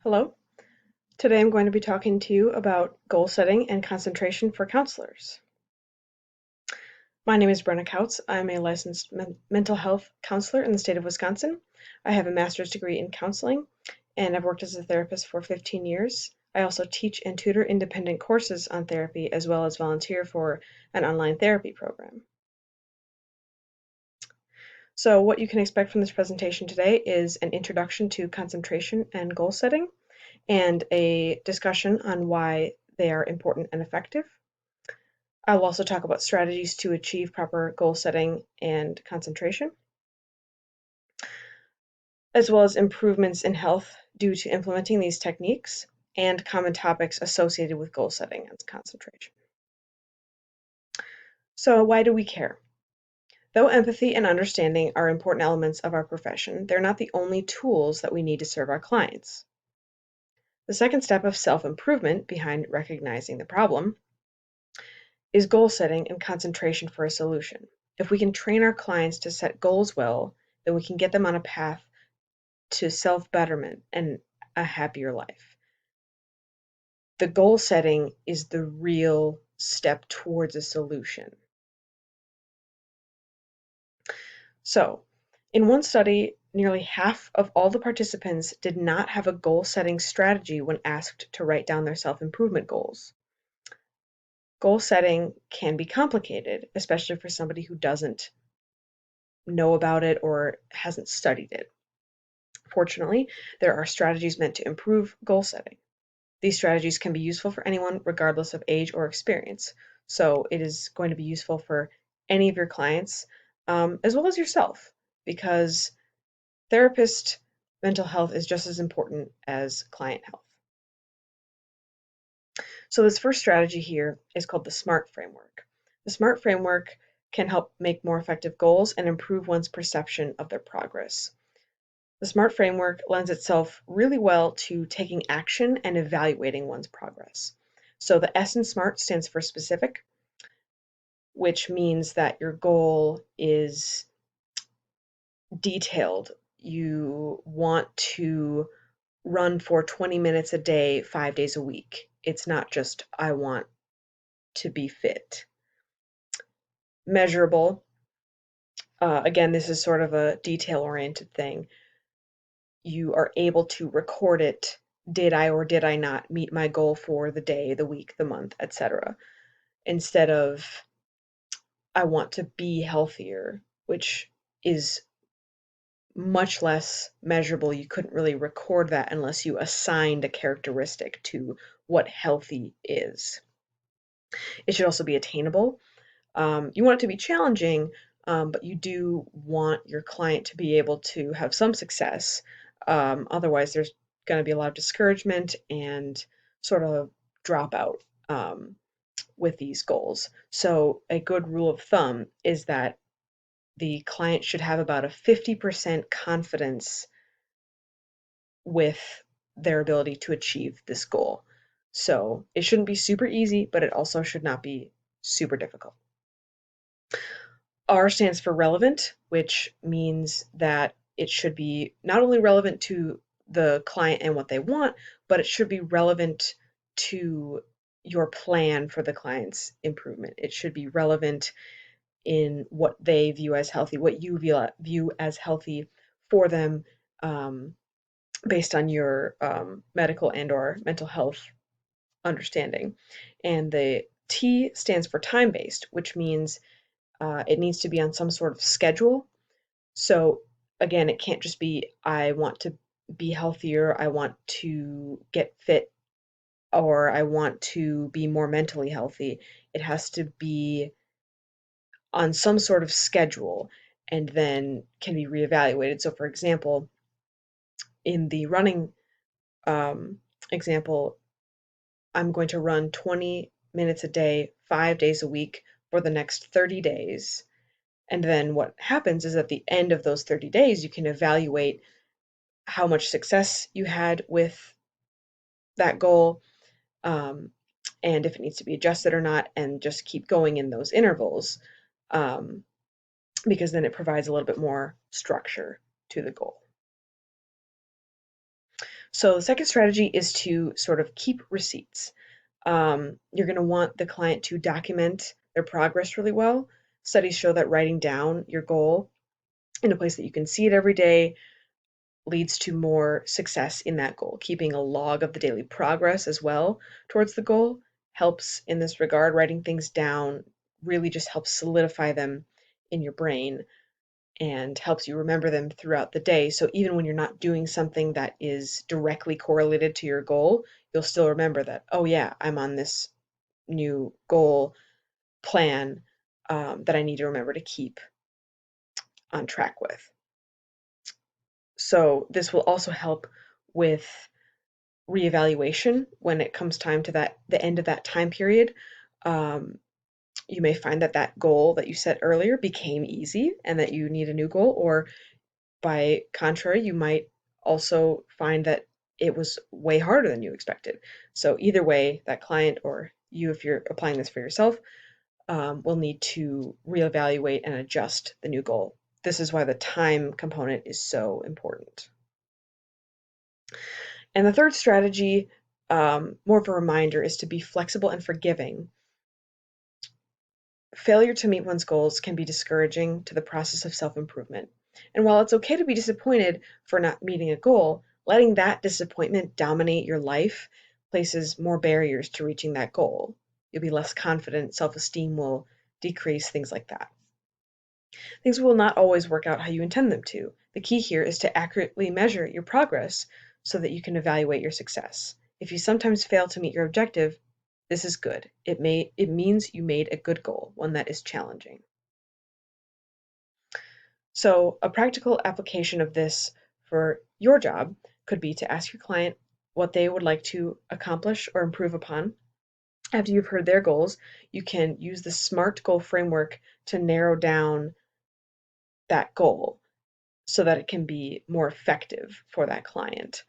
Hello. Today I'm going to be talking to you about goal setting and concentration for counselors. My name is Brenna Kautz. I'm a licensed mental health counselor in the state of Wisconsin. I have a master's degree in counseling, and I've worked as a therapist for 15 years. I also teach and tutor independent courses on therapy as well as volunteer for an online therapy program. So what you can expect from this presentation today is an introduction to concentration and goal setting, and a discussion on why they are important and effective. I'll also talk about strategies to achieve proper goal setting and concentration, as well as improvements in health due to implementing these techniques and common topics associated with goal setting and concentration. So why do we care? Though empathy and understanding are important elements of our profession, they're not the only tools that we need to serve our clients. The second step of self-improvement behind recognizing the problem is goal setting and concentration for a solution. If we can train our clients to set goals well, then we can get them on a path to self-betterment and a happier life. The goal setting is the real step towards a solution. So, in one study, nearly half of all the participants did not have a goal setting strategy when asked to write down their self-improvement goals. Goal setting can be complicated, especially for somebody who doesn't know about it or hasn't studied it. Fortunately, there are strategies meant to improve goal setting. These strategies can be useful for anyone regardless of age or experience. So it is going to be useful for any of your clients, as well as yourself, because therapist mental health is just as important as client health. So this first strategy here is called the SMART framework. The SMART framework can help make more effective goals and improve one's perception of their progress. The SMART framework lends itself really well to taking action and evaluating one's progress. So the S in SMART stands for specific, which means that your goal is detailed. You want to run for 20 minutes a day, 5 days a week. It's not just, I want to be fit. Measurable. Again, this is sort of a detail-oriented thing. You are able to record it. Did I or did I not meet my goal for the day, the week, the month, etc. Instead of I want to be healthier, which is much less measurable. You couldn't really record that unless you assigned a characteristic to what healthy is. It should also be attainable. You want it to be challenging, but you do want your client to be able to have some success. Otherwise, there's going to be a lot of discouragement and sort of dropout with these goals. So a good rule of thumb is that the client should have about a 50% confidence with their ability to achieve this goal. So it shouldn't be super easy, but it also should not be super difficult. R stands for relevant, which means that it should be not only relevant to the client and what they want, but it should be relevant to your plan for the client's improvement. It should be relevant in what they view as healthy, what you view as healthy for them, based on your medical and or mental health understanding. And the T stands for time-based, which means it needs to be on some sort of schedule. So again, it can't just be, I want to be healthier, I want to get fit, or I want to be more mentally healthy. It has to be on some sort of schedule and then can be reevaluated. So for example, in the running example, I'm going to run 20 minutes a day, 5 days a week for the next 30 days. And then what happens is at the end of those 30 days, you can evaluate how much success you had with that goal, and if it needs to be adjusted or not, and just keep going in those intervals, because then it provides a little bit more structure to the goal. So the second strategy is to sort of keep receipts. You're going to want the client to document their progress really well. Studies show that writing down your goal in a place that you can see it every day leads to more success in that goal. Keeping a log of the daily progress as well towards the goal helps in this regard. Writing things down really just helps solidify them in your brain and helps you remember them throughout the day. So even when you're not doing something that is directly correlated to your goal, you'll still remember that, oh yeah, I'm on this new goal plan that I need to remember to keep on track with. So this will also help with reevaluation when it comes time to the end of that time period. Um, you may find that that goal that you set earlier became easy and that you need a new goal, or by contrary, you might also find that it was way harder than you expected. So either way, that client or you, if you're applying this for yourself, will need to reevaluate and adjust the new goal. This is why the time component is so important. And the third strategy, more of a reminder, is to be flexible and forgiving. Failure to meet one's goals can be discouraging to the process of self-improvement. And while it's okay to be disappointed for not meeting a goal, letting that disappointment dominate your life places more barriers to reaching that goal. You'll be less confident, self-esteem will decrease, things like that. Things will not always work out how you intend them to. The key here is to accurately measure your progress so that you can evaluate your success. If you sometimes fail to meet your objective, this is good. It means you made a good goal, one that is challenging. So a practical application of this for your job could be to ask your client what they would like to accomplish or improve upon. After you've heard their goals, you can use the SMART goal framework to narrow down that goal so that it can be more effective for that client.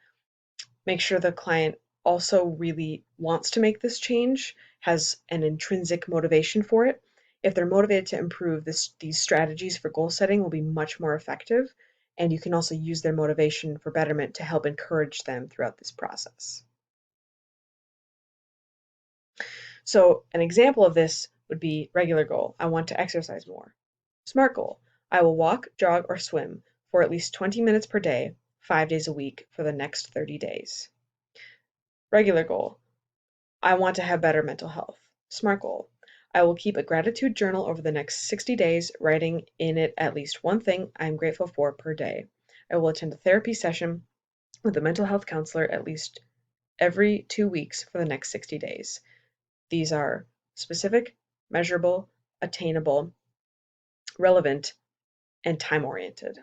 Make sure the client also really wants to make this change, has an intrinsic motivation for it. If they're motivated to improve, these strategies for goal setting will be much more effective, and you can also use their motivation for betterment to help encourage them throughout this process. So an example of this would be regular goal. I want to exercise more. SMART goal. I will walk, jog, or swim for at least 20 minutes per day, 5 days a week for the next 30 days. Regular goal. I want to have better mental health. SMART goal. I will keep a gratitude journal over the next 60 days, writing in it at least one thing I am grateful for per day. I will attend a therapy session with a mental health counselor at least every 2 weeks for the next 60 days. These are specific, measurable, attainable, relevant, and time-oriented.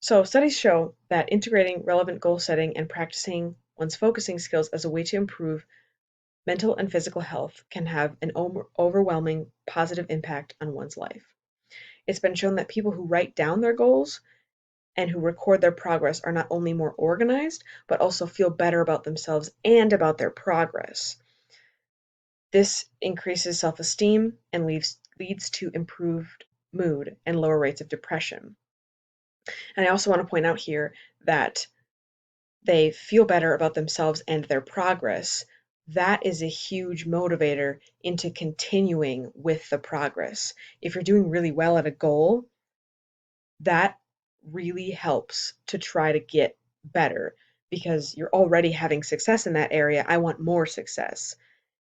So studies show that integrating relevant goal setting and practicing one's focusing skills as a way to improve mental and physical health can have an overwhelming positive impact on one's life. It's been shown that people who write down their goals and who record their progress are not only more organized, but also feel better about themselves and about their progress. This increases self-esteem and leads to improved mood and lower rates of depression. And I also want to point out here that they feel better about themselves and their progress. That is a huge motivator into continuing with the progress. If you're doing really well at a goal, that really helps to try to get better because you're already having success in that area. I want more success.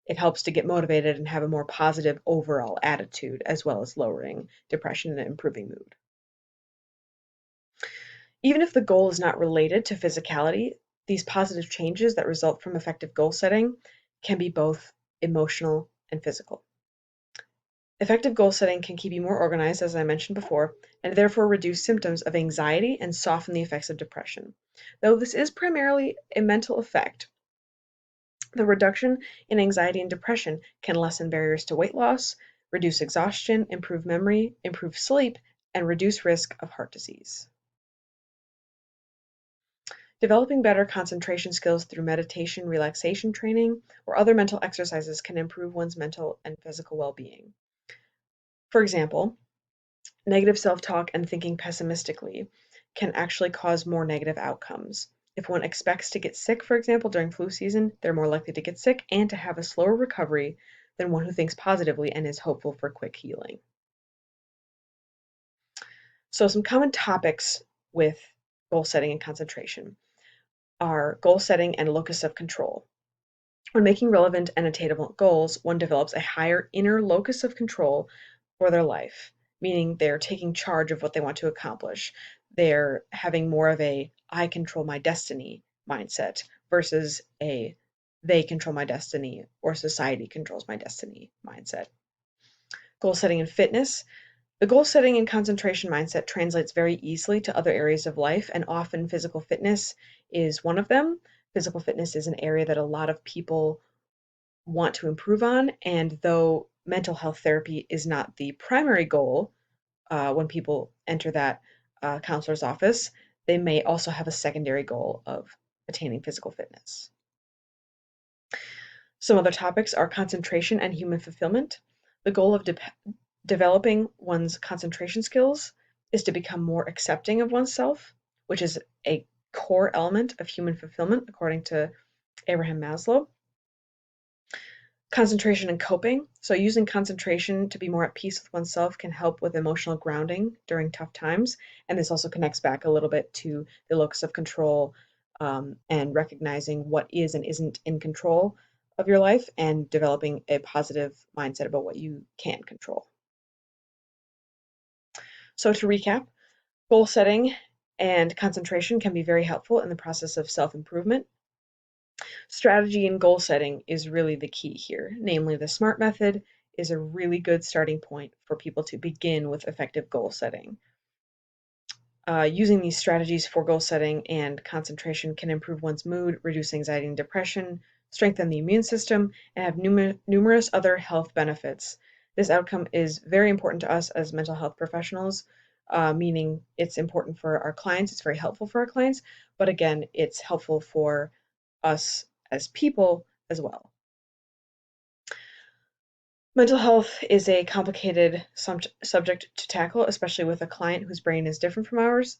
It helps to get motivated and have a more positive overall attitude, as well as lowering depression and improving mood. Even if the goal is not related to physicality, these positive changes that result from effective goal setting can be both emotional and physical. Effective goal setting can keep you more organized, as I mentioned before, and therefore reduce symptoms of anxiety and soften the effects of depression. Though this is primarily a mental effect, the reduction in anxiety and depression can lessen barriers to weight loss, reduce exhaustion, improve memory, improve sleep, and reduce risk of heart disease. Developing better concentration skills through meditation, relaxation training, or other mental exercises can improve one's mental and physical well-being. For example, negative self-talk and thinking pessimistically can actually cause more negative outcomes. If one expects to get sick, for example, during flu season, they're more likely to get sick and to have a slower recovery than one who thinks positively and is hopeful for quick healing. So some common topics with goal setting and concentration are goal setting and locus of control. When making relevant and attainable goals, one develops a higher inner locus of control for their life, meaning they're taking charge of what they want to accomplish. They're having more of a I control my destiny mindset versus a they control my destiny or society controls my destiny mindset. Goal setting and fitness. The goal setting and concentration mindset translates very easily to other areas of life, and often physical fitness is one of them. Physical fitness is an area that a lot of people want to improve on, and though mental health therapy is not the primary goal when people enter that counselor's office, they may also have a secondary goal of attaining physical fitness. Some other topics are concentration and human fulfillment. The goal of developing one's concentration skills is to become more accepting of oneself, which is a core element of human fulfillment, according to Abraham Maslow. Concentration and coping. So using concentration to be more at peace with oneself can help with emotional grounding during tough times. And this also connects back a little bit to the locus of control and recognizing what is and isn't in control of your life and developing a positive mindset about what you can control. So to recap, goal setting and concentration can be very helpful in the process of self-improvement. Strategy and goal setting is really the key here. Namely, the SMART method is a really good starting point for people to begin with effective goal setting. Using these strategies for goal setting and concentration can improve one's mood, reduce anxiety and depression, strengthen the immune system, and have numerous other health benefits. This outcome is very important to us as mental health professionals, meaning it's important for our clients, it's very helpful for our clients, but again, it's helpful for us as people as well. Mental health is a complicated subject to tackle, especially with a client whose brain is different from ours.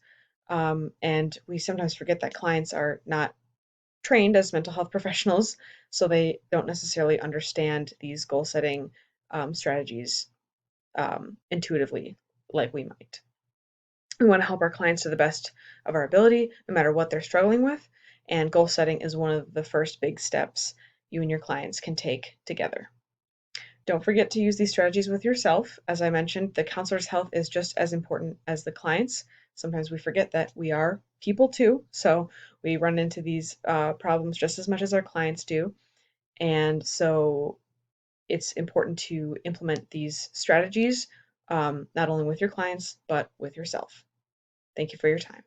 And we sometimes forget that clients are not trained as mental health professionals, so they don't necessarily understand these goal setting strategies intuitively like we might. We want to help our clients to the best of our ability, no matter what they're struggling with, and goal setting is one of the first big steps you and your clients can take together. Don't forget to use these strategies with yourself. As I mentioned, the counselor's health is just as important as the client's. Sometimes we forget that we are people too, so we run into these problems just as much as our clients do. And so it's important to implement these strategies not only with your clients, but with yourself. Thank you for your time.